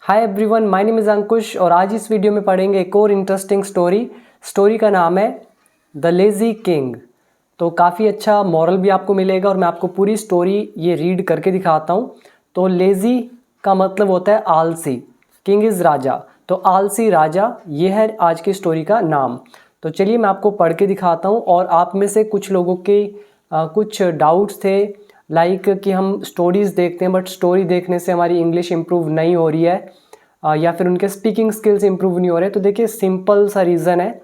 Hi everyone, my name is Ankush और आज इस वीडियो में पढ़ेंगे एक और इंटरेस्टिंग स्टोरी का नाम है द लेज़ी किंग। तो काफ़ी अच्छा मॉरल भी आपको मिलेगा और मैं आपको पूरी स्टोरी ये रीड करके दिखाता हूँ। तो लेज़ी का मतलब होता है आलसी, किंग इज़ राजा, तो आलसी राजा ये है आज की स्टोरी का नाम। तो चलिए मैं आपको पढ़ के दिखाता हूँ और आप में से कुछ लोगों के कुछ डाउट्स थे लाइक कि हम स्टोरीज़ देखते हैं बट स्टोरी देखने से हमारी इंग्लिश इम्प्रूव नहीं हो रही है या फिर उनके स्पीकिंग स्किल्स इम्प्रूव नहीं हो रहे। तो देखिए सिंपल सा रीज़न है,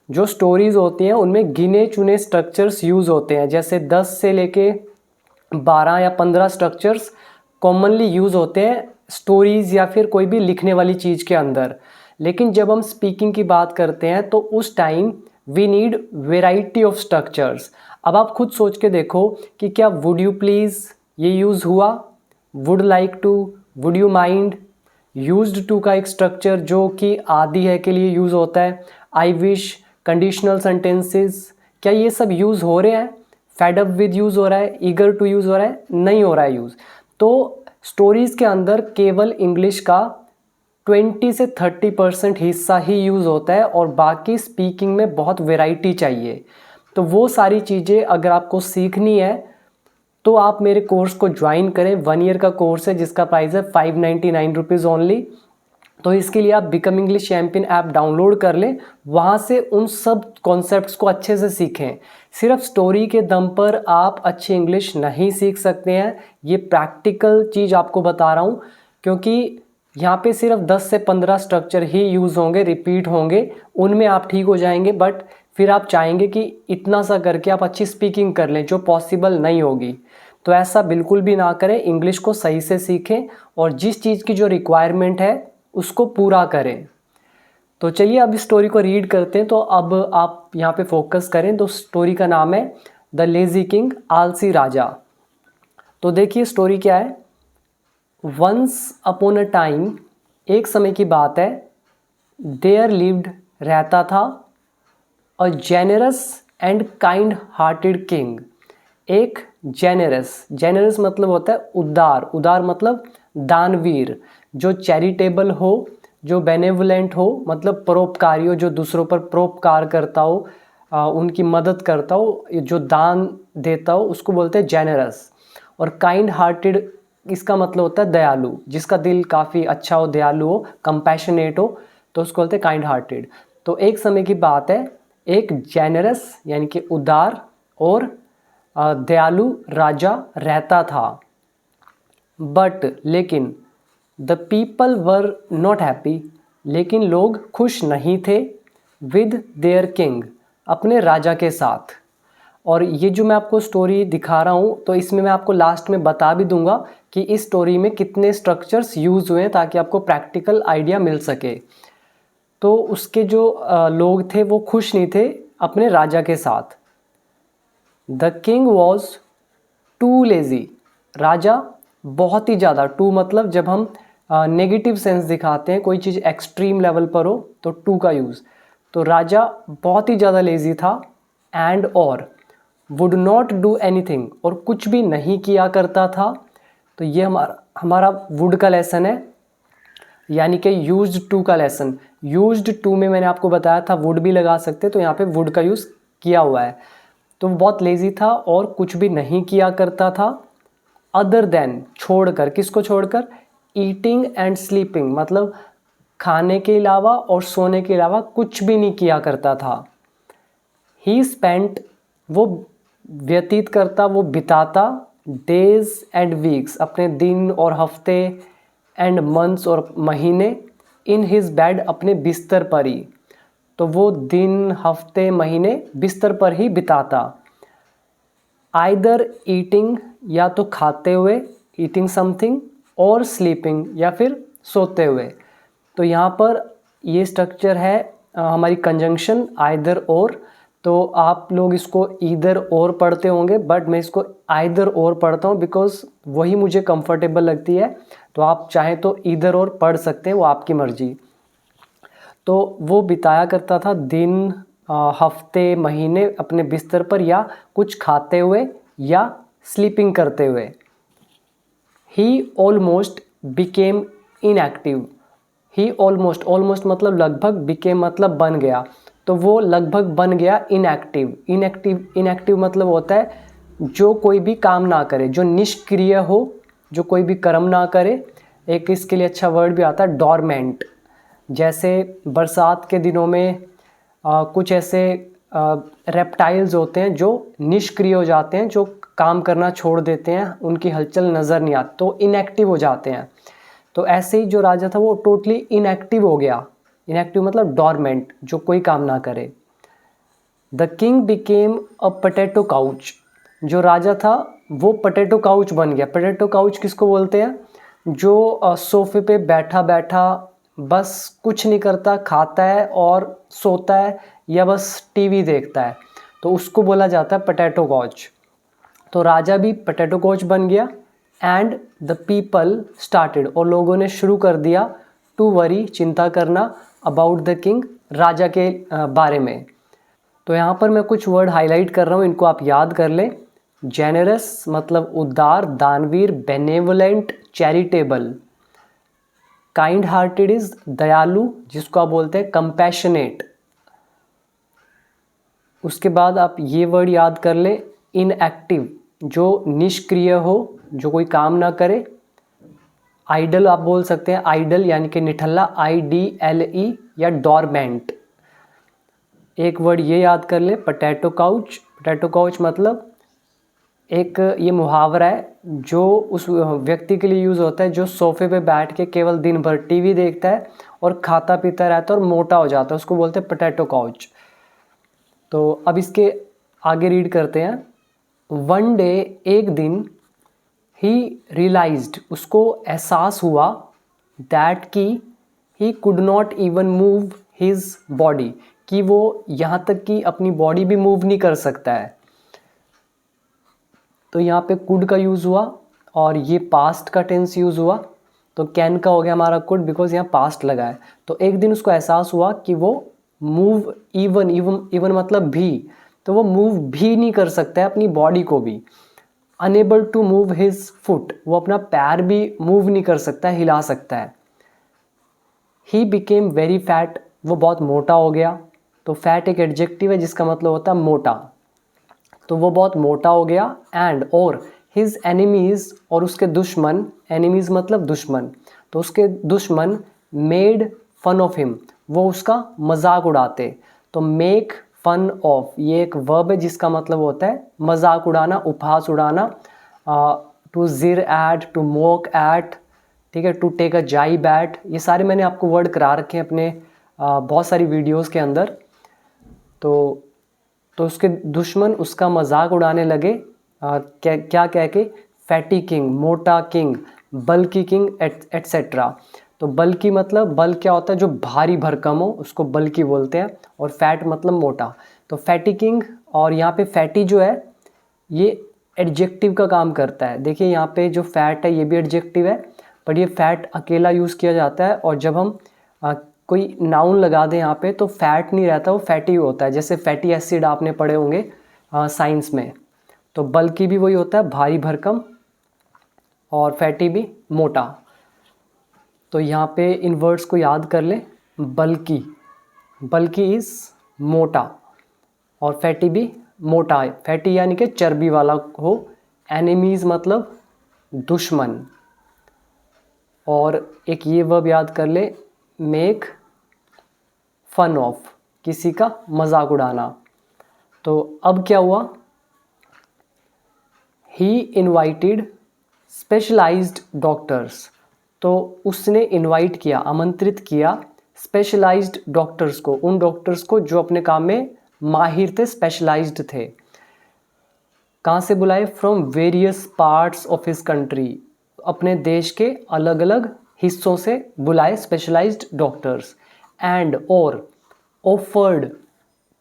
जो स्टोरीज़ होती हैं उनमें गिने चुने स्ट्रक्चर्स यूज़ होते हैं, जैसे 10 से लेके 12 या 15 स्ट्रक्चर्स कॉमनली यूज़ होते हैं स्टोरीज़ या फिर कोई भी लिखने वाली चीज़ के अंदर। लेकिन जब हम स्पीकिंग की बात करते हैं तो उस time we need variety of structures. अब आप खुद सोच के देखो कि क्या वुड यू प्लीज़ ये यूज़ हुआ, would like to, would you mind, used to का एक स्ट्रक्चर जो कि आदि है के लिए यूज़ होता है, आई विश, कंडीशनल सेंटेंसेस, क्या ये सब यूज़ हो रहे हैं? फेड अप विद यूज़ हो रहा है, ईगर टू यूज़ हो रहा है? नहीं हो रहा है यूज़। तो स्टोरीज़ के अंदर केवल इंग्लिश का 20 से 30% हिस्सा ही यूज़ होता है और बाकी स्पीकिंग में बहुत वैरायटी चाहिए। तो वो सारी चीज़ें अगर आपको सीखनी है तो आप मेरे कोर्स को ज्वाइन करें। 1 ईयर का कोर्स है जिसका प्राइस है 599 रुपीज़ ओनली। तो इसके लिए आप become English champion app download कर लें, वहाँ से उन सब कॉन्सेप्ट्स को अच्छे से सीखें। सिर्फ स्टोरी के दम पर आप अच्छी इंग्लिश नहीं सीख सकते हैं, ये प्रैक्टिकल चीज़ आपको बता रहा हूँ, क्योंकि यहाँ पे सिर्फ 10 से 15 स्ट्रक्चर ही यूज़ होंगे, रिपीट होंगे, उनमें आप ठीक हो जाएंगे। बट फिर आप चाहेंगे कि इतना सा करके आप अच्छी स्पीकिंग कर लें, जो पॉसिबल नहीं होगी। तो ऐसा बिल्कुल भी ना करें, इंग्लिश को सही से सीखें और जिस चीज़ की जो रिक्वायरमेंट है उसको पूरा करें। तो चलिए अब इस स्टोरी को रीड करते हैं। तो अब आप यहाँ पे फोकस करें। तो स्टोरी का नाम है द लेज़ी किंग, आलसी राजा। तो देखिए स्टोरी क्या है। वंस अपॉन अ टाइम, एक समय की बात है, देयर लिव्ड, रहता था, अ generous and kind hearted king, एक जेनरस मतलब होता है उदार, उदार मतलब दानवीर, जो चैरिटेबल हो, जो बेनेवलेंट हो, मतलब परोपकारी हो, जो दूसरों पर परोपकार करता हो, उनकी मदद करता हो, जो दान देता हो, उसको बोलते हैं जेनरस। और काइंड हार्टेड इसका मतलब होता है दयालु, जिसका दिल काफ़ी अच्छा हो, दयालु हो, कंपैशनेट हो, तो उसको बोलते हैं काइंड हार्टेड। तो एक समय की बात है, एक जेनरस यानी कि उदार और दयालु राजा रहता था। बट लेकिन the people were not happy, लेकिन लोग खुश नहीं थे, विद देयर किंग, अपने राजा के साथ। और ये जो मैं आपको स्टोरी दिखा रहा हूँ तो इसमें मैं आपको लास्ट में बता भी दूंगा कि इस स्टोरी में कितने स्ट्रक्चर्स यूज़ हुए हैं, ताकि आपको प्रैक्टिकल आइडिया मिल सके। तो उसके जो लोग थे वो खुश नहीं थे अपने राजा के साथ। The king was too lazy, राजा बहुत ही ज़्यादा, टू मतलब जब हम नेगेटिव सेंस दिखाते हैं, कोई चीज़ एक्सट्रीम लेवल पर हो तो टू का यूज़। तो राजा बहुत ही ज़्यादा लेज़ी था, एंड और वुड नॉट डू एनीथिंग, और कुछ भी नहीं किया करता था। तो ये हमारा वुड का लेसन है, यानी कि यूज्ड टू का लेसन। यूज्ड टू में मैंने आपको बताया था वुड भी लगा सकते, तो यहाँ पे वुड का यूज़ किया हुआ है। तो बहुत लेज़ी था और कुछ भी नहीं किया करता था, अदर देन छोड़कर, किसको छोड़कर, ईटिंग एंड स्लीपिंग, मतलब खाने के अलावा और सोने के अलावा कुछ भी नहीं किया करता था। ही स्पेंट, वो व्यतीत करता, वो बिताता, डेज एंड वीक्स, अपने दिन और हफ्ते, एंड मंथ्स और महीने, इन हिज बेड, अपने बिस्तर पर ही। तो वो दिन, हफ्ते, महीने बिस्तर पर ही बिताता। आइदर ईटिंग, या तो खाते हुए, ईटिंग समथिंग, और स्लीपिंग, या फिर सोते हुए। तो यहाँ पर ये स्ट्रक्चर है हमारी कंजंक्शन आइदर और। तो आप लोग इसको ईदर और पढ़ते होंगे, बट मैं इसको आइदर और पढ़ता हूँ बिकॉज वही मुझे कंफर्टेबल लगती है। तो आप चाहें तो ईदर और पढ़ सकते हैं, वो आपकी मर्जी। तो वो बिताया करता था दिन, हफ्ते, महीने अपने बिस्तर पर, या कुछ खाते हुए या स्लीपिंग करते हुए। ही ऑलमोस्ट बिकेम इनएक्टिव, ही ऑलमोस्ट, ऑलमोस्ट मतलब लगभग, बिकेम मतलब बन गया, तो वो लगभग बन गया इनएक्टिव। इनएक्टिव मतलब होता है जो कोई भी काम ना करे, जो निष्क्रिय हो, जो कोई भी कर्म ना करे। एक इसके लिए अच्छा वर्ड भी आता है डॉर्मेंट। जैसे बरसात के दिनों में कुछ ऐसे रेप्टाइल्स होते हैं जो निष्क्रिय हो जाते हैं, जो काम करना छोड़ देते हैं, उनकी हलचल नज़र नहीं आती, तो इनएक्टिव हो जाते हैं। तो ऐसे ही जो राजा था वो टोटली इनएक्टिव हो गया। इनएक्टिव मतलब डॉर्मेंट, जो कोई काम ना करे। The king became a potato couch. जो राजा था वो पोटैटो काउच बन गया। पोटैटो काउच किसको बोलते हैं? जो सोफे पे बैठा बैठा बस कुछ नहीं करता, खाता है और सोता है, या बस टीवी देखता है, तो उसको बोला जाता है पोटैटो काउच। तो राजा भी पोटैटो काउच बन गया। एंड द पीपल स्टार्टेड, और लोगों ने शुरू कर दिया टू वरी, चिंता करना, अबाउट द किंग, राजा के बारे में। तो यहाँ पर मैं कुछ वर्ड हाईलाइट कर रहा हूँ, इनको आप याद कर लें। जेनरस मतलब उदार, दानवीर, benevolent, charitable. Kind hearted is दयालु, जिसको आप बोलते हैं कंपैशनेट। उसके बाद आप ये वर्ड याद कर लें, इनएक्टिव, जो निष्क्रिय हो, जो कोई काम ना करे। आइडल आप बोल सकते हैं, आइडल यानी कि निठल्ला, IDLE, या डॉर्मेंट। एक वर्ड ये याद कर ले, पोटैटो काउच। पोटैटो काउच मतलब एक ये मुहावरा है जो उस व्यक्ति के लिए यूज़ होता है जो सोफे पे बैठ के केवल दिन भर टीवी देखता है और खाता पीता रहता है और मोटा हो जाता है, उसको बोलते हैं पोटैटो काउच। तो अब इसके आगे रीड करते हैं। वन डे, एक दिन, ही रियलाइज्ड, उसको एहसास हुआ, दैट कि he could not even move his body, कि वो यहाँ तक कि अपनी बॉडी भी मूव नहीं कर सकता है। तो यहाँ पे कुड का यूज़ हुआ और ये पास्ट का टेंस यूज़ हुआ, तो कैन का हो गया हमारा कुड, बिकॉज यहाँ पास्ट लगा है। तो एक दिन उसको एहसास हुआ कि वो मूव इवन मतलब भी, तो वो मूव भी नहीं कर सकता है अपनी बॉडी को भी। Unable to move his foot, वो अपना पैर भी मूव नहीं कर सकता है, हिला सकता है। ही बिकेम वेरी फैट, वो बहुत मोटा हो गया। तो फैट एक एडजेक्टिव है जिसका मतलब होता है मोटा, तो वो बहुत मोटा हो गया। एंड और हिज एनिमीज, और उसके दुश्मन, एनिमीज मतलब दुश्मन, तो उसके दुश्मन मेड फन ऑफ हिम, वो उसका मजाक उड़ाते। तो मेक फन ऑफ ये एक वर्ब है जिसका मतलब होता है मजाक उड़ाना, उपहास उड़ाना। टू जिर एट, टू मोक एट, ठीक है, टू टेक अ जाइब एट, ये सारे मैंने आपको वर्ड करा रखे हैं अपने बहुत सारी वीडियोस के अंदर। तो उसके दुश्मन उसका मजाक उड़ाने लगे, क्या कह के, फैटी किंग, मोटा किंग, बल्की किंग, एटसेट्रा। तो बल्की मतलब, बल क्या होता है जो भारी भरकम हो, उसको बल्की बोलते हैं, और फैट मतलब मोटा। तो फैटी किंग, और यहाँ पे फैटी जो है ये एडजेक्टिव का काम करता है। देखिए यहाँ पे जो फैट है ये भी एडजेक्टिव है, पर ये फैट अकेला यूज़ किया जाता है, और जब हम कोई नाउन लगा दें यहाँ पे तो फैट नहीं रहता, वो फैटी होता है। जैसे फैटी एसिड आपने पढ़े होंगे साइंस में, तो बल्कि भी वही होता है, भारी भरकम, और फैटी भी मोटा। तो यहाँ पे इन वर्ड्स को याद कर लें। बल्कि, बल्कि इज़ मोटा, और फैटी भी मोटा है। फैटी यानी कि चर्बी वाला हो। एनिमीज़ मतलब दुश्मन। और एक ये वर्ब याद कर ले, मेक फन ऑफ, किसी का मजाक उड़ाना। तो अब क्या हुआ, ही इनवाइटेड स्पेशलाइज्ड डॉक्टर्स, तो उसने इनवाइट किया, आमंत्रित किया स्पेशलाइज्ड डॉक्टर्स को, उन डॉक्टर्स को जो अपने काम में माहिर थे, स्पेशलाइज्ड थे। कहाँ से बुलाए? From various parts of his country, अपने देश के अलग अलग हिस्सों से बुलाए स्पेशलाइज्ड डॉक्टर्स। एंड और ऑफर्ड,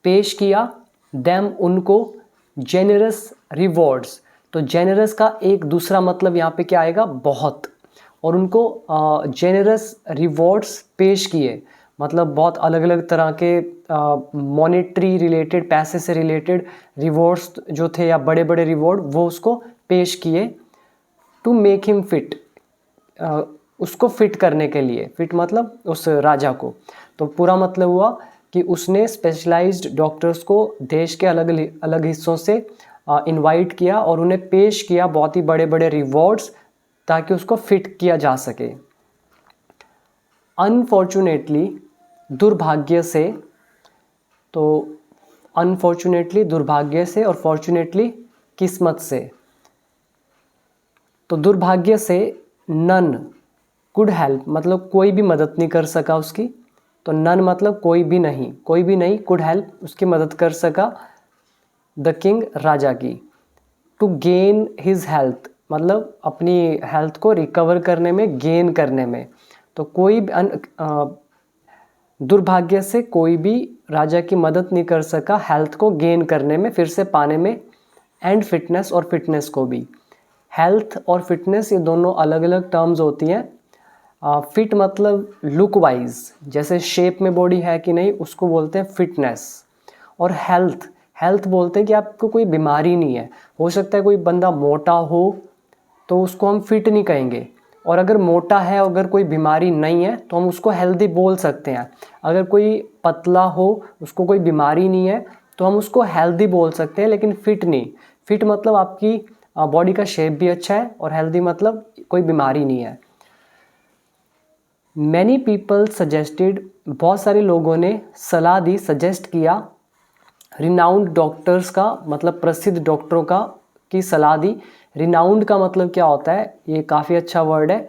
पेश किया, देम उनको, जेनरस रिवॉर्ड्स। तो जेनरस का एक दूसरा मतलब यहाँ पे क्या आएगा? बहुत। और उनको जेनरस रिवॉर्ड्स पेश किए, मतलब बहुत अलग अलग तरह के मॉनेटरी रिलेटेड, पैसे से रिलेटेड रिवॉर्ड्स जो थे, या बड़े बड़े रिवॉर्ड, वो उसको पेश किए। टू मेक हिम फिट, उसको फिट करने के लिए, फिट मतलब उस राजा को। तो पूरा मतलब हुआ कि उसने स्पेशलाइज्ड डॉक्टर्स को देश के अलग अलग हिस्सों से इनवाइट किया और उन्हें पेश किया बहुत ही बड़े बड़े रिवॉर्ड्स, ताकि उसको फिट किया जा सके। अनफॉर्चुनेटली, दुर्भाग्य से, तो अनफॉर्चुनेटली दुर्भाग्य से और फॉर्चुनेटली किस्मत से। तो दुर्भाग्य से नन कुड हेल्प मतलब कोई भी मदद नहीं कर सका उसकी। तो नन मतलब कोई भी नहीं कुड हेल्प उसकी मदद कर सका द किंग राजा की। टू गेन हिज हेल्थ मतलब अपनी हेल्थ को रिकवर करने में, गेन करने में। तो कोई दुर्भाग्य से कोई भी राजा की मदद नहीं कर सका हेल्थ को गेन करने में, फिर से पाने में। एंड फिटनेस और फिटनेस को भी। हेल्थ और फिटनेस ये दोनों अलग अलग टर्म्स होती हैं। फिट मतलब लुक वाइज, जैसे शेप में बॉडी है कि नहीं उसको बोलते हैं फिटनेस। और हेल्थ बोलते हैं कि आपको कोई बीमारी नहीं है। हो सकता है कोई बंदा मोटा हो तो उसको हम फिट नहीं कहेंगे, और अगर मोटा है, अगर कोई बीमारी नहीं है तो हम उसको हेल्दी बोल सकते हैं। अगर कोई पतला हो, उसको कोई बीमारी नहीं है, तो हम उसको हेल्दी बोल सकते हैं, लेकिन फिट नहीं। फिट मतलब आपकी बॉडी का शेप भी अच्छा है, और हेल्दी मतलब कोई बीमारी नहीं है। मैनी पीपल सजेस्टेड बहुत सारे लोगों ने सलाह दी, सजेस्ट किया। रिनाउंड डॉक्टर्स का मतलब प्रसिद्ध डॉक्टरों का की सलाह दी। रिनाउंड का मतलब क्या होता है, ये काफ़ी अच्छा वर्ड है।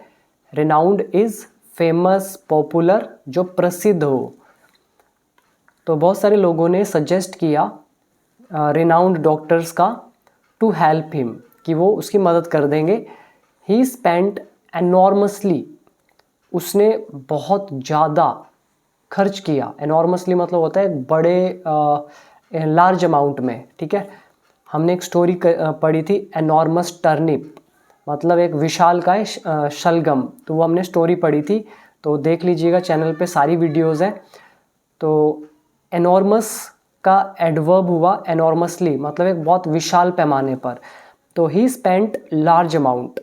रिनाउंड इज़ फेमस, पॉपुलर, जो प्रसिद्ध हो। तो बहुत सारे लोगों ने सजेस्ट किया रिनाउंड डॉक्टर्स का टू हेल्प हिम, कि वो उसकी मदद कर देंगे। ही स्पेंट एनॉर्मसली, उसने बहुत ज़्यादा खर्च किया। एनॉर्मसली मतलब होता है बड़े लार्ज अमाउंट में, ठीक है। हमने एक स्टोरी पढ़ी थी एनॉर्मस टर्निप, मतलब एक विशालकाय शलगम, तो वो हमने स्टोरी पढ़ी थी, तो देख लीजिएगा, चैनल पे सारी वीडियोस हैं। तो एनॉर्मस का एडवर्ब हुआ एनॉर्मसली, मतलब एक बहुत विशाल पैमाने पर। तो ही स्पेंट लार्ज अमाउंट,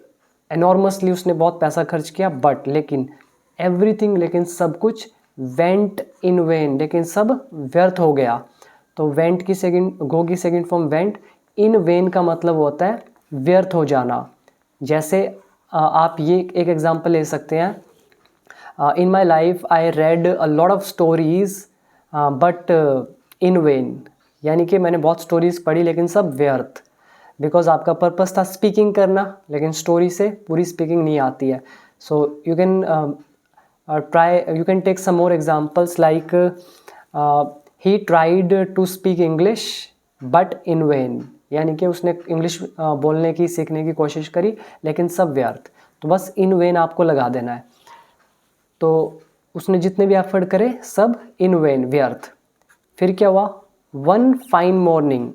एनॉर्मसली उसने बहुत पैसा खर्च किया, बट लेकिन एवरीथिंग, लेकिन सब कुछ, वेंट इन वेन, लेकिन सब व्यर्थ हो गया। तो वेंट की सेकंड, गो की second form went. In when का मतलब होता है व्यर्थ हो जाना। जैसे आप ये एक एग्जांपल ले सकते हैं, in my life I read a lot of stories but in vain, यानी कि मैंने बहुत स्टोरीज पढ़ी लेकिन सब व्यर्थ। बिकॉज आपका पर्पस था स्पीकिंग करना, लेकिन स्टोरी से पूरी स्पीकिंग नहीं आती है। So you can take some more examples like he tried to speak English but in vain, यानी कि उसने इंग्लिश बोलने की, सीखने की कोशिश करी, लेकिन सब व्यर्थ। तो बस इन वेन आपको लगा देना है। तो उसने जितने भी एफर्ट करे सब इन वेन, व्यर्थ। फिर क्या हुआ, वन फाइन मॉर्निंग,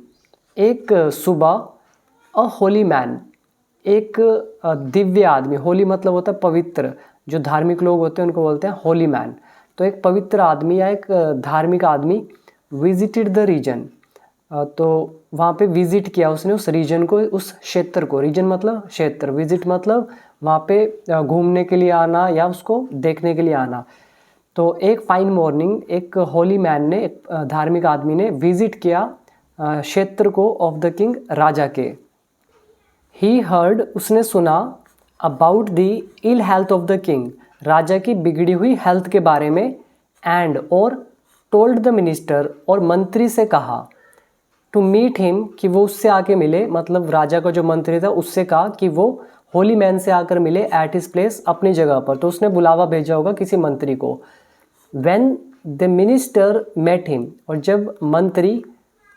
एक सुबह, अ होली मैन, एक दिव्य आदमी, होली मतलब होता है पवित्र, जो धार्मिक लोग होते हैं उनको बोलते हैं होली मैन। तो एक पवित्र आदमी या एक धार्मिक आदमी विजिटेड द रीजन, तो वहाँ पे विजिट किया उसने उस रीजन को, उस क्षेत्र को। रीजन मतलब क्षेत्र, विजिट मतलब वहाँ पे घूमने के लिए आना या उसको देखने के लिए आना। तो एक फाइन मॉर्निंग, एक होली मैन ने, एक धार्मिक आदमी ने विजिट किया क्षेत्र को ऑफ द किंग, राजा के। ही हर्ड, उसने सुना, about the ill health of the king, राजा की बिगड़ी हुई हेल्थ के बारे में। एंड और टोल्ड द मिनिस्टर, और मंत्री से कहा, टू मीट हिम, कि वो उससे आके मिले, मतलब राजा का जो मंत्री था उससे कहा कि वो होली मैन से आकर मिले एट हिज प्लेस, अपनी जगह पर। तो उसने बुलावा भेजा होगा किसी मंत्री को। When the minister met him, और जब मंत्री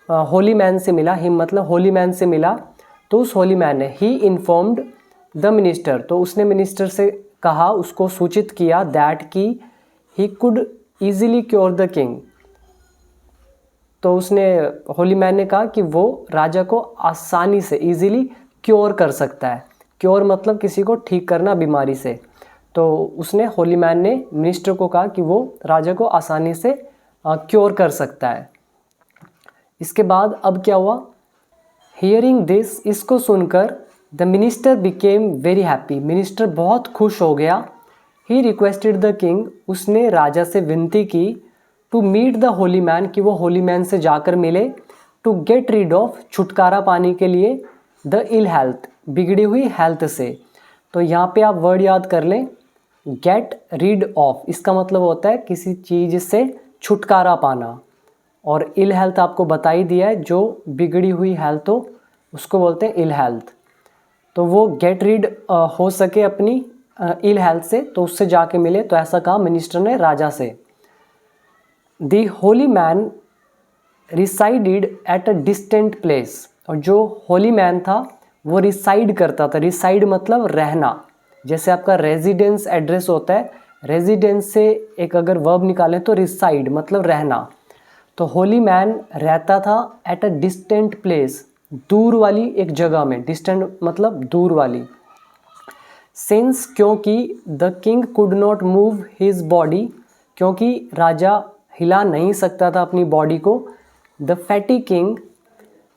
होली मैन से मिला, हिम मतलब होली मैन से मिला, तो उस होली मैन ने, ही इन्फॉर्म्ड द मिनिस्टर, तो उसने मिनिस्टर से कहा, उसको सूचित किया, दैट कि he could easily cure the king. तो उसने, होली मैन ने कहा कि वो राजा को आसानी से, ईजिली क्योर कर सकता है। क्योर मतलब किसी को ठीक करना बीमारी से। तो उसने, होली मैन ने मिनिस्टर को कहा कि वो राजा को आसानी से क्योर कर सकता है। इसके बाद अब क्या हुआ, हियरिंग दिस, इसको सुनकर, the minister became very happy, minister बहुत खुश हो गया। ही रिक्वेस्टेड द किंग, उसने राजा से विनती की, to meet the holy man, कि वो होली मैन से जाकर मिले, टू गेट रीड ऑफ, छुटकारा पाने के लिए, द इल हेल्थ, बिगड़ी हुई हेल्थ से। तो यहाँ पे आप वर्ड याद कर लें, गेट रीड ऑफ, इसका मतलब होता है किसी चीज़ से छुटकारा पाना, और इल हेल्थ आपको बता ही दिया है, जो बिगड़ी हुई हेल्थ हो उसको बोलते हैं इल हेल्थ। तो वो गेट रीड हो सके अपनी इल हेल्थ से, तो उससे जाके मिले, तो ऐसा कहा मिनिस्टर ने राजा से। The holy man resided at a distant place, और जो होली मैन था वो रिसाइड करता था, रिसाइड मतलब रहना, जैसे आपका रेजिडेंस एड्रेस होता है, रेजिडेंस से एक अगर वर्ब निकालें तो रिसाइड मतलब रहना। तो होली मैन रहता था एट अ डिस्टेंट प्लेस, दूर वाली एक जगह में, डिस्टेंट मतलब दूर वाली। सिंस, क्योंकि, the king could not move his body, क्योंकि राजा हिला नहीं सकता था अपनी बॉडी को। द फैटी किंग,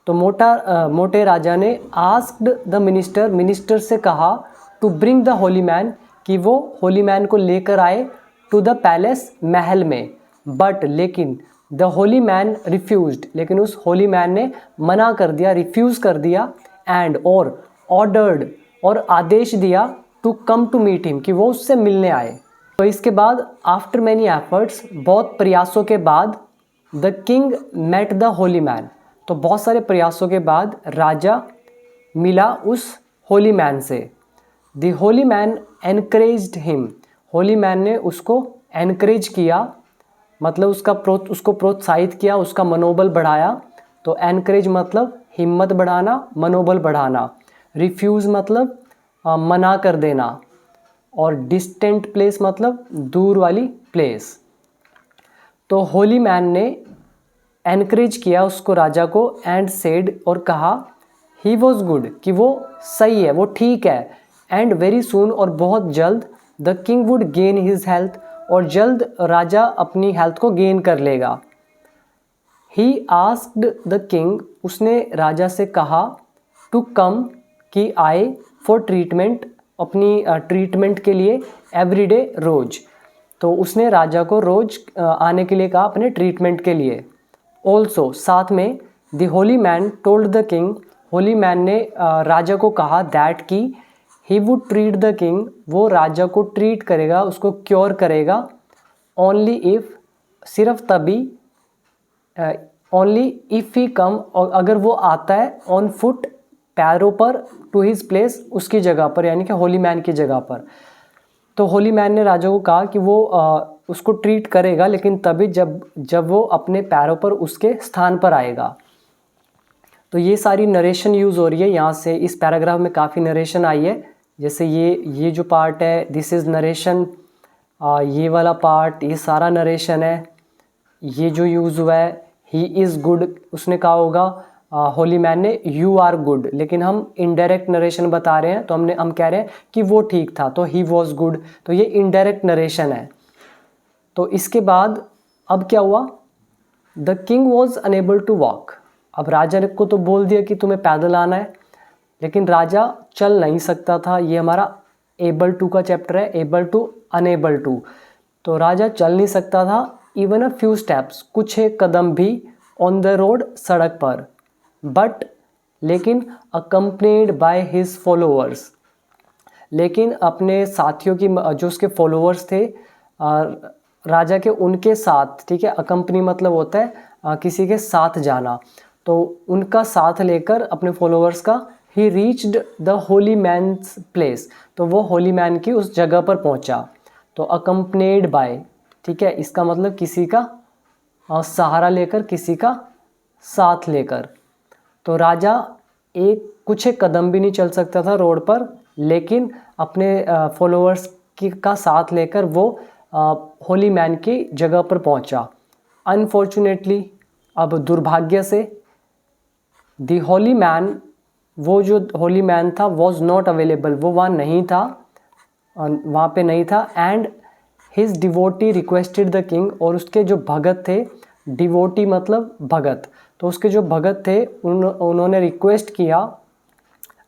तो मोटे राजा ने आस्क्ड द मिनिस्टर, मिनिस्टर से कहा, to bring the holy man, कि वो होली मैन को लेकर आए, टू द पैलेस, महल में। बट लेकिन, द होली मैन रिफ्यूज्ड, लेकिन उस होली मैन ने मना कर दिया, रिफ्यूज़ कर दिया, एंड और ऑर्डर्ड, और आदेश दिया, to come to meet him, कि वो उससे मिलने आए। तो इसके बाद आफ्टर मैनी एफर्ट्स, बहुत प्रयासों के बाद, the king met the holy man, तो बहुत सारे प्रयासों के बाद राजा मिला उस होली मैन से। The holy man encouraged him, holy man ने उसको एनकरेज किया, मतलब उसको प्रोत्साहित किया, उसका मनोबल बढ़ाया। तो एनकरेज मतलब हिम्मत बढ़ाना, मनोबल बढ़ाना। रिफ्यूज़ मतलब मना कर देना, और डिस्टेंट प्लेस मतलब दूर वाली प्लेस। तो होली मैन ने एनकरेज किया उसको, राजा को, एंड सेड, और कहा, ही वॉज गुड, कि वो सही है, वो ठीक है, एंड वेरी सून, और बहुत जल्द, the king would gain his health, और जल्द राजा अपनी हेल्थ को गेन कर लेगा। ही आस्क्ड द किंग, उसने राजा से कहा, टू कम, कि आए, फॉर ट्रीटमेंट, अपनी ट्रीटमेंट के लिए, एवरीडे, रोज। तो उसने राजा को रोज आने के लिए कहा अपने ट्रीटमेंट के लिए। ऑल्सो, साथ में, the holy man told the king, Holi man ने राजा को कहा, दैट की, he would treat the king, वो राजा को ट्रीट करेगा, उसको क्योर करेगा, ओनली इफ़, सिर्फ तभी, ओनली इफ़ ही कम, और अगर वो आता है, ऑन फुट, पैरों पर, टू हिज प्लेस, उसकी जगह पर, यानी कि होली मैन की जगह पर। तो होली मैन ने राजा को कहा कि वो उसको ट्रीट करेगा, लेकिन तभी जब वो अपने पैरों पर उसके स्थान पर आएगा। तो ये सारी नरेशन यूज़ हो रही है यहाँ से, इस पैराग्राफ में काफ़ी नरेशन आई है। जैसे ये जो पार्ट है, दिस इज़ नरेशन, ये वाला पार्ट, ये सारा नरेशन है। ये जो यूज़ हुआ है, ही इज़ गुड, उसने कहा होगा होली मैन ने, यू आर गुड, लेकिन हम इनडायरेक्ट नरेशन बता रहे हैं, तो हम कह रहे हैं कि वो ठीक था, तो ही वॉज गुड, तो ये इनडायरेक्ट नरेशन है। तो इसके बाद अब क्या हुआ, the king was unable to walk, अब राजा को तो बोल दिया कि तुम्हें पैदल आना है, लेकिन राजा चल नहीं सकता था। ये हमारा एबल टू का चैप्टर है, एबल टू, अनेबल टू। तो राजा चल नहीं सकता था, इवन अ फ्यू स्टेप्स, कुछ एक कदम भी, ऑन द रोड, सड़क पर, बट, लेकिन, अकम्पनीड बाय हिज फॉलोअर्स, लेकिन अपने साथियों की, जो उसके फॉलोअर्स थे राजा के, उनके साथ, ठीक है, अकम्पनी मतलब होता है किसी के साथ जाना, तो उनका साथ लेकर अपने फॉलोअर्स का, he reached the holy man's place, तो वो होली मैन की उस जगह पर पहुंचा। तो अकम्पनीड बाय, ठीक है, इसका मतलब किसी का सहारा लेकर, किसी का साथ लेकर। तो राजा कुछ एक कदम भी नहीं चल सकता था रोड पर, लेकिन अपने फॉलोअर्स का साथ लेकर वो होली मैन की जगह पर पहुंचा। अनफॉर्चुनेटली, अब दुर्भाग्य से, द होली मैन, वो जो होली मैन था, वॉज नॉट अवेलेबल, वो वहाँ नहीं था, वहाँ पे नहीं था, and his devotee requested the king, और उसके जो भगत थे, डिवोटी मतलब भगत, तो उसके जो भगत थे उन्होंने रिक्वेस्ट किया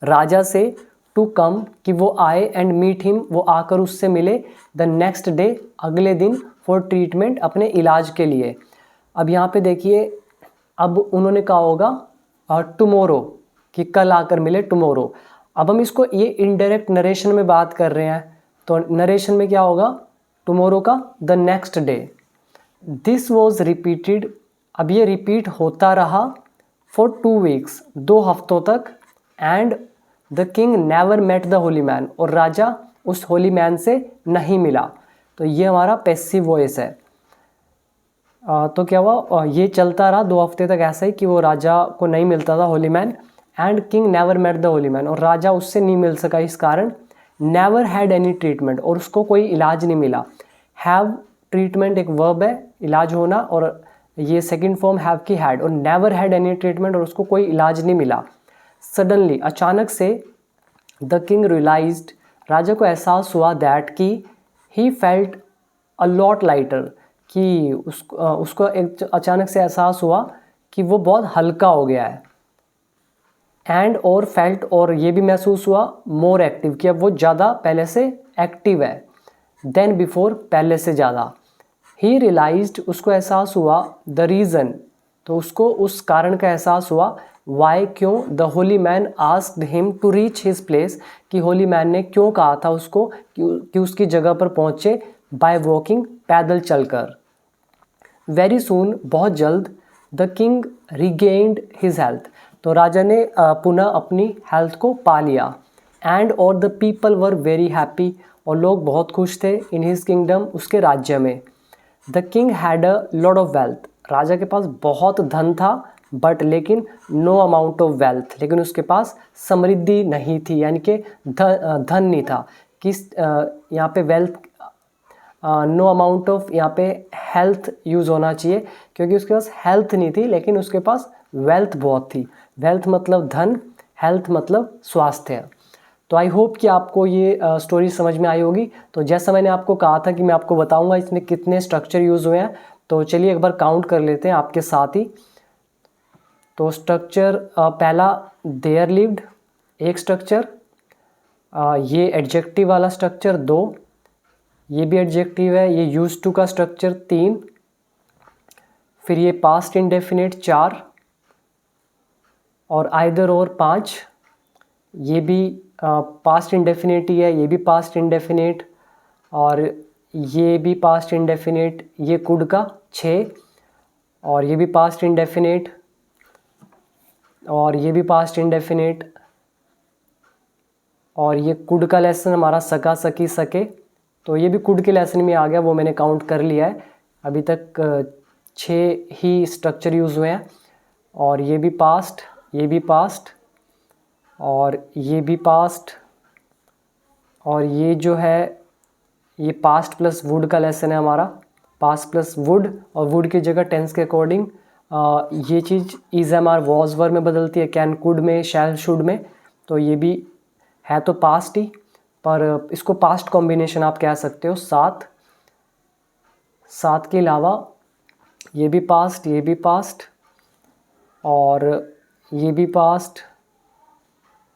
राजा से, टू कम, कि वो आए, एंड मीट हिम, वो आकर उससे मिले, द नेक्स्ट डे, अगले दिन, फॉर ट्रीटमेंट, अपने इलाज के लिए। अब यहाँ पे देखिए, अब उन्होंने कहा होगा टुमोरो, कि कल आकर मिले, टुमोरो। अब हम इसको ये इनडायरेक्ट नरेशन में बात कर रहे हैं, तो नरेशन में क्या होगा, टुमोरो का the next day. This was repeated, अब ये रिपीट होता रहा, फॉर 2 वीक्स, 2 हफ्तों तक, and the king never met the holy man, और राजा उस होली मैन से नहीं मिला। तो ये हमारा पैसिव वॉइस है। तो क्या हुआ, ये चलता रहा 2 हफ्ते तक ऐसा ही कि वो राजा को नहीं मिलता था holy man, and king never met the holy man, और राजा उससे नहीं मिल सका इस कारण। नेवर हैड एनी ट्रीटमेंट, और उसको कोई इलाज नहीं मिला। हैव, ट्रीटमेंट एक वर्ब है, इलाज होना, और ये सेकंड फॉर्म हैव की हैड, और नेवर हैड एनी ट्रीटमेंट, और उसको कोई इलाज नहीं मिला। सडनली, अचानक से, द किंग रियलाइज्ड, राजा को एहसास हुआ, दैट कि he felt a lot lighter, कि उसको एक अचानक से एहसास हुआ कि वो बहुत हल्का हो गया है। एंड और फेल्ट, और ये भी महसूस हुआ, मोर एक्टिव, कि अब वो ज़्यादा पहले से एक्टिव है, देन बिफोर, पहले से ज़्यादा। ही रियलाइज्ड, उसको एहसास हुआ, द रीज़न, तो उसको उस कारण का एहसास हुआ, वाई, क्यों, the holy man asked him to reach his place, कि होली मैन ने क्यों कहा था उसको कि उसकी जगह पर पहुँचे, बाय वॉकिंग, पैदल चलकर। वेरी सून, बहुत जल्द, the king regained his health, तो राजा ने पुनः अपनी हेल्थ को पा लिया। एंड और the people were very happy, और लोग बहुत खुश थे, इन हिज किंगडम, उसके राज्य में। The king had a lot of wealth, राजा के पास बहुत धन था, बट लेकिन नो अमाउंट ऑफ वेल्थ, लेकिन उसके पास समृद्धि नहीं थी, यानी कि धन नहीं था। किस यहाँ पे वेल्थ, नो अमाउंट ऑफ, यहाँ पे हेल्थ यूज़ होना चाहिए, क्योंकि उसके पास हेल्थ नहीं थी, लेकिन उसके पास वेल्थ बहुत थी। वेल्थ मतलब धन, हेल्थ मतलब स्वास्थ्य। तो आई होप कि आपको ये स्टोरी समझ में आई होगी। तो जैसा मैंने आपको कहा था कि मैं आपको बताऊंगा इसमें कितने स्ट्रक्चर यूज़ हुए हैं, तो चलिए एक बार काउंट कर लेते हैं आपके साथ ही। तो स्ट्रक्चर पहला, देयर लिव्ड, एक स्ट्रक्चर। ये एडजेक्टिव वाला स्ट्रक्चर 2, ये भी एडजेक्टिव है। ये यूज्ड टू का स्ट्रक्चर 3, फिर ये पास्ट इंडेफिनिट 4, और आइदर और 5, ये भी पास्ट इंडेफिनिट ही है, ये भी पास्ट इंडेफिनिट, और ये भी पास्ट इंडेफिनिट। ये कुड का 6, और ये भी पास्ट इंडेफिनिट, और ये भी पास्ट इंडेफिनिट, और ये कुड का लेसन हमारा सका, सकी, सके, तो ये भी कुड के लेसन में आ गया, वो मैंने काउंट कर लिया है। अभी तक 6 ही स्ट्रक्चर यूज़ हुए हैं, और ये भी पास्ट, ये भी पास्ट, और ये भी पास्ट, और ये जो है ये पास्ट प्लस वुड का लेसन है हमारा, पास्ट प्लस वुड, और वुड की जगह टेंस के अकॉर्डिंग ये चीज़ is am are was were में बदलती है, कैन, कुड में, शैल, शुड में। तो ये भी है तो पास्ट ही, पर इसको पास्ट कॉम्बिनेशन आप कह सकते हो। 7 के अलावा ये भी पास्ट, ये भी पास्ट, और ये भी पास्ट,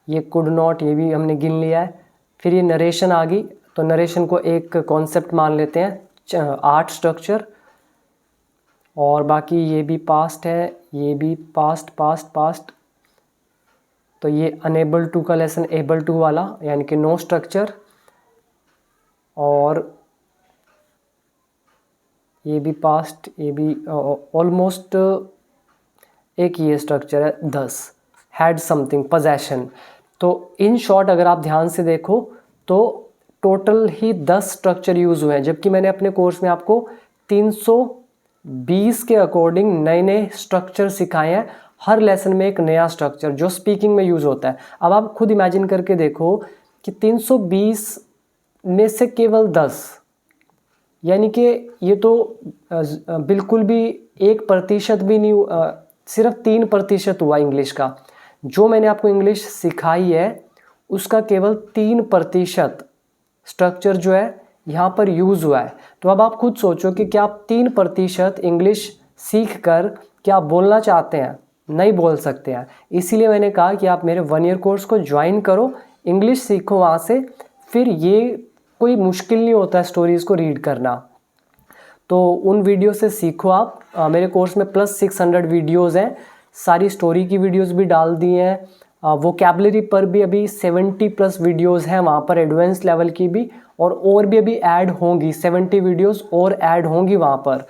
ये कुड नॉट, ये भी हमने गिन लिया है। फिर ये नरेशन आ गई, तो नरेशन को एक कॉन्सेप्ट मान लेते हैं, 8 स्ट्रक्चर, और बाकी ये भी पास्ट है, ये भी पास्ट, पास्ट, पास्ट। तो ये अनेबल टू का लेसन, एबल टू वाला, यानी कि 9 स्ट्रक्चर, और ये भी पास्ट, ये भी ऑलमोस्ट एक ये स्ट्रक्चर है 10, हैड समथिंग, पोजेशन। तो इन शॉर्ट अगर आप ध्यान से देखो तो टोटल ही 10 स्ट्रक्चर यूज़ हुए हैं, जबकि मैंने अपने कोर्स में आपको 320 के अकॉर्डिंग नए नए स्ट्रक्चर सिखाए हैं। हर लेसन में एक नया स्ट्रक्चर जो स्पीकिंग में यूज़ होता है। अब आप खुद इमेजिन करके देखो कि 320 में से केवल 10, यानी कि ये तो बिल्कुल भी 1% भी नहीं, सिर्फ 3% हुआ इंग्लिश का। जो मैंने आपको इंग्लिश सिखाई है उसका केवल 3% स्ट्रक्चर जो है यहाँ पर यूज़ हुआ है। तो अब आप खुद सोचो कि क्या आप 3% इंग्लिश सीख कर क्या आप बोलना चाहते हैं? नहीं बोल सकते हैं। इसीलिए मैंने कहा कि आप मेरे 1 ईयर कोर्स को ज्वाइन करो, इंग्लिश सीखो वहाँ से। फिर ये कोई मुश्किल नहीं होता है स्टोरीज़ को रीड करना, तो उन वीडियो से सीखो आप। मेरे कोर्स में +600 वीडियोज़ हैं, सारी स्टोरी की वीडियोज़ भी डाल दी हैं। वोकैबुलरी पर भी अभी 70+ वीडियोज़ हैं वहाँ पर, एडवांस लेवल की भी, और भी अभी ऐड होंगी, 70 वीडियोज़ और ऐड होंगी वहाँ पर।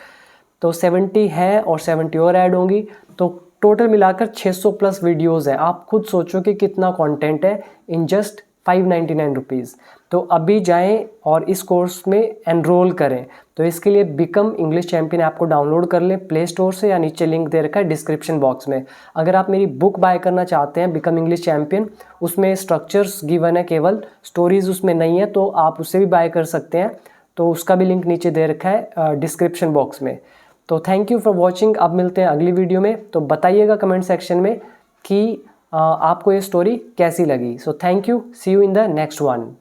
तो 70 हैं और 70 और ऐड होंगी, तो टोटल मिलाकर 600+ वीडियोज़ हैं। आप खुद सोचो कि कितना कंटेंट है इन जस्ट 599 रुपीज़। तो अभी जाएं और इस कोर्स में एनरोल करें। तो इसके लिए बिकम इंग्लिश चैम्पियन ऐप को डाउनलोड कर लें प्ले स्टोर से, या नीचे लिंक दे रखा है डिस्क्रिप्शन बॉक्स में। अगर आप मेरी बुक बाय करना चाहते हैं बिकम इंग्लिश चैम्पियन, उसमें स्ट्रक्चर्स गिवन है केवल, स्टोरीज़ उसमें नहीं है, तो आप उससे भी बाय कर सकते हैं। तो उसका भी लिंक नीचे दे रखा है डिस्क्रिप्शन बॉक्स में। तो थैंक यू फॉर वॉचिंग। अब मिलते हैं अगली वीडियो में। तो बताइएगा कमेंट सेक्शन में कि आपको ये स्टोरी कैसी लगी। So thank you, see you in the next one.